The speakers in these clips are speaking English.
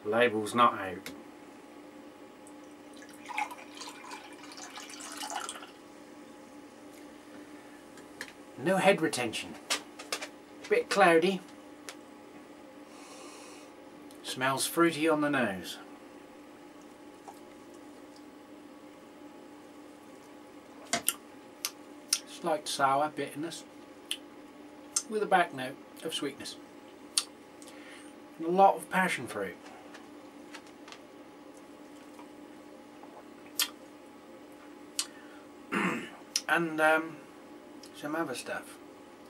Label's not out. No head retention. Bit cloudy. Smells fruity on the nose. Slight sour bitterness with a back note of sweetness. And a lot of passion fruit. And some other stuff,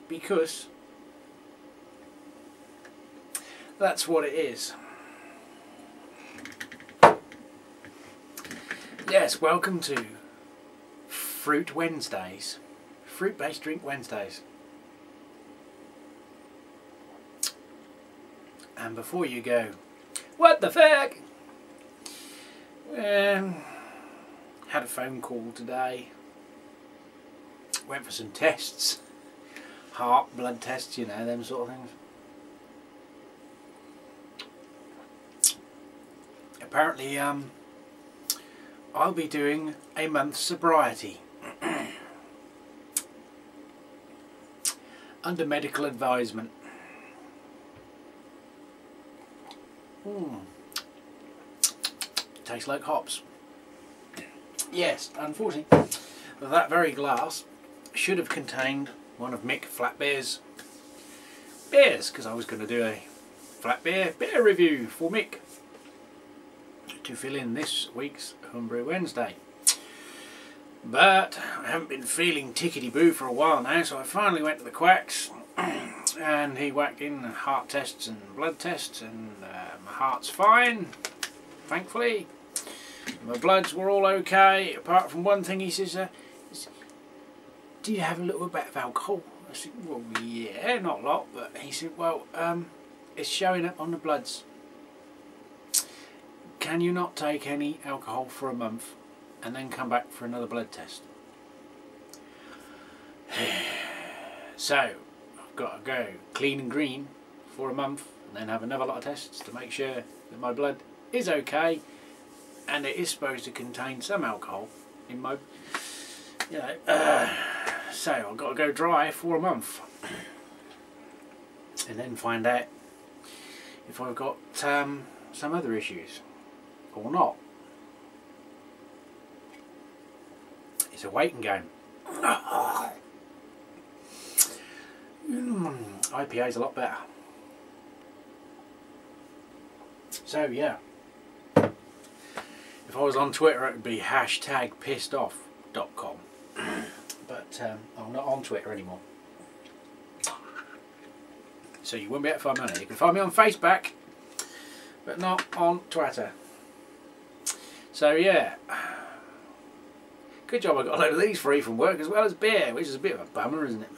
because that's what it is. Yes, welcome to Fruit Wednesdays, fruit-based drink Wednesdays. And before you go, what the fuck? Had a phone call today. Went for some tests, heart, blood tests, you know, them sort of things. Apparently, I'll be doing a month's sobriety under medical advisement. Tastes like hops. Yes, unfortunately, that very glass should have contained one of Mick Flatbear's beers, because I was going to do a flat beer review for Mick to fill in this week's Homebrew Wednesday. But I haven't been feeling tickety-boo for a while now, so I finally went to the quacks and he whacked in heart tests and blood tests, and my heart's fine, thankfully. My bloods were all okay, apart from one thing. He says, do you have a little bit of alcohol? I said, well, yeah, not a lot. But he said, well, it's showing up on the bloods. Can you not take any alcohol for a month and then come back for another blood test? So I've got to go clean and green for a month and then have another lot of tests to make sure that my blood is okay, and it is supposed to contain some alcohol in my, you know, so I've got to go dry for a month and then find out if I've got some other issues or not. It's a waiting game. IPA's a lot better. So yeah, if I was on Twitter it would be #pissedoff.com. But I'm not on Twitter anymore, so you won't be able to find me on it. You can find me on Facebook, but not on Twitter. So yeah, good job I got a load of these free from work as well as beer, which is a bit of a bummer, isn't it?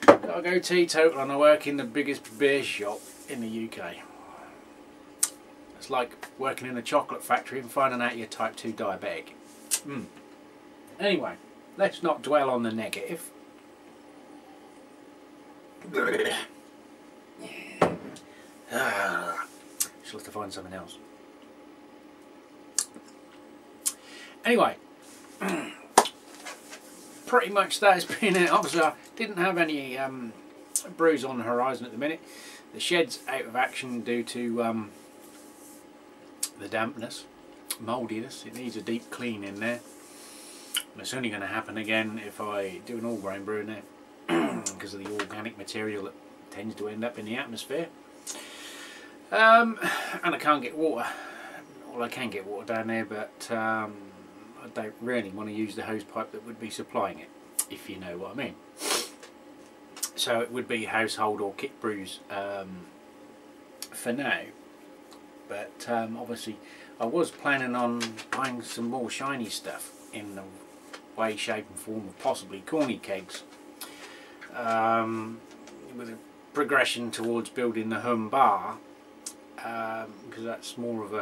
Gotta go teetotal and I work in the biggest beer shop in the UK. It's like working in a chocolate factory and finding out you're type 2 diabetic. Anyway, let's not dwell on the negative. She'll have to find something else. Anyway, pretty much that has been it. Obviously I didn't have any brews on the horizon at the minute. The shed's out of action due to the dampness, mouldiness. It needs a deep clean in there. And it's only going to happen again if I do an all grain brew in there because of the organic material that tends to end up in the atmosphere. And I can't get water. Well, I can get water down there, but I don't really want to use the hose pipe that would be supplying it, if you know what I mean. So it would be household or kit brews for now. But obviously I was planning on buying some more shiny stuff in the way, shape and form of possibly corny kegs, with a progression towards building the home bar, because that's more of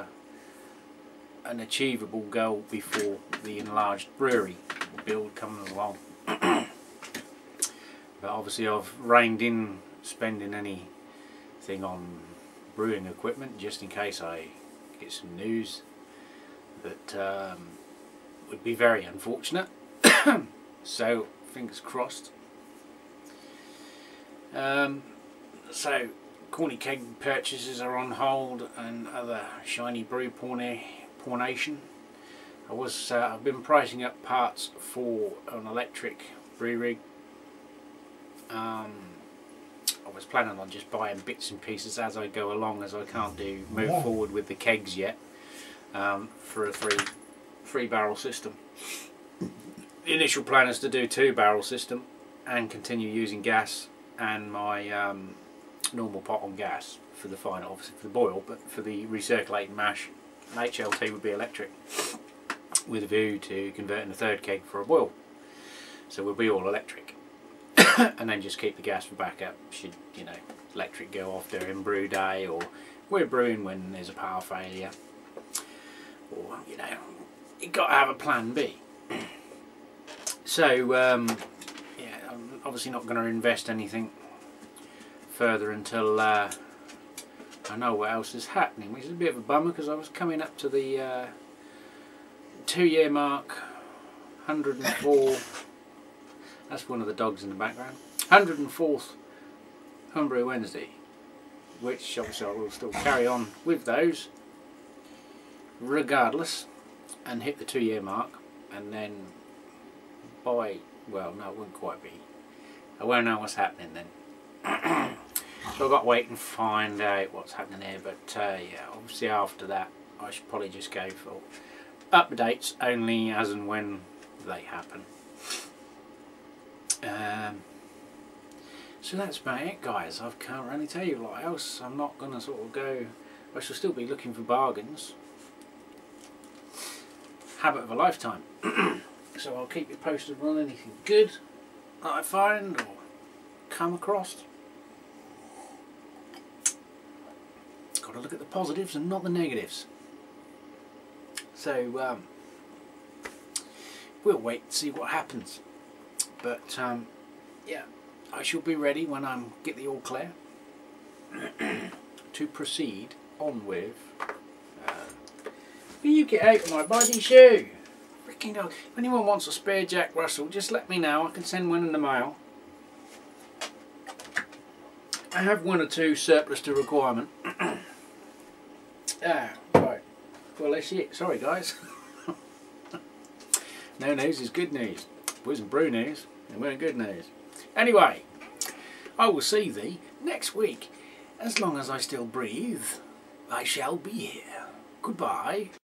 an achievable goal before the enlarged brewery build comes along. But obviously I've reined in spending anything on brewing equipment, just in case I get some news that would be very unfortunate. So fingers crossed. So corny keg purchases are on hold, and other shiny brew pornation. I've been pricing up parts for an electric brew rig. I was planning on just buying bits and pieces as I go along, as I can't move forward with the kegs yet, for a three barrel system. The initial plan is to do 2-barrel system and continue using gas and my normal pot on gas for the final, obviously for the boil, but for the recirculating mash, an HLT would be electric, with a view to converting the third keg for a boil. So we'll be all electric. And then just keep the gas for backup should, you know, electric go off during brew day, or we're brewing when there's a power failure, or, you know, you've got to have a plan B. So yeah, I'm obviously not going to invest anything further until I know what else is happening, which is a bit of a bummer, because I was coming up to the 2-year mark, 104. That's one of the dogs in the background. 104th Homebrew Wednesday, which obviously I will still carry on with those regardless, and hit the 2-year mark, and then by, well, no, it wouldn't quite be. I won't know what's happening then. So I've got to wait and find out what's happening here, but yeah, obviously after that I should probably just go for updates only as and when they happen. So that's about it, guys. I can't really tell you what else. I'm not going to sort of go. I shall still be looking for bargains. Habit of a lifetime. So I'll keep you posted on anything good that I find or come across. Got to look at the positives and not the negatives. So we'll wait and see what happens. But yeah, I shall be ready when I get the all clear to proceed on with. Will you get out of my body shoe? Freaking hell! If anyone wants a spare Jack Russell, just let me know. I can send one in the mail. I have 1 or 2 surplus to requirement. Right. Well, that's it. Sorry, guys. No news is good news. It wasn't brew news. It weren't good news. Anyway, I will see thee next week. As long as I still breathe, I shall be here. Goodbye.